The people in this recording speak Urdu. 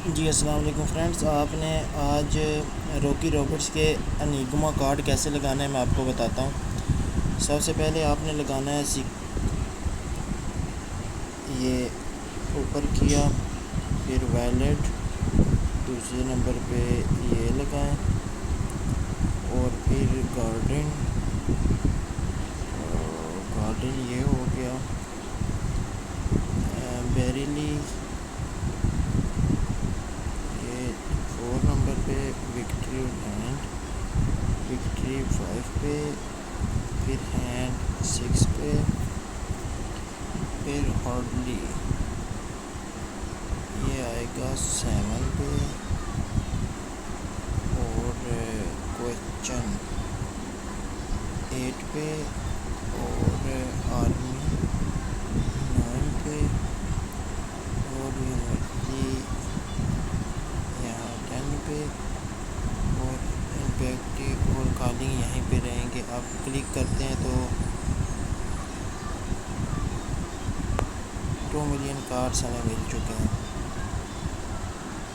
جی السلام علیکم فرینڈس، آپ نے آج روکی روبرٹس کے انیگما کارڈ کیسے لگانا ہے میں آپ کو بتاتا ہوں۔ سب سے پہلے آپ نے لگانا ہے یہ اوپر کیا، پھر ویلٹ، دوسرے نمبر پہ یہ لگائیں اور پھر گارڈن یہ ہو گیا، بیریلی یہ 4 نمبر پہ، وکٹری ہینڈ، وکٹری 5 پہ، پھر ہینڈ 6 پہ، پھر ہارڈلی یہ آئے گا 7 پہ، اور کوئسچن 8 پہ، اور آرمی 9 پہ، اور یونیورسٹی یہاں 10 پہ، اور امپیکٹ اور کالنگ یہیں پہ رہیں گے۔ آپ کلک کرتے ہیں تو 2 ملین کارڈس ہمیں مل چکے ہیں۔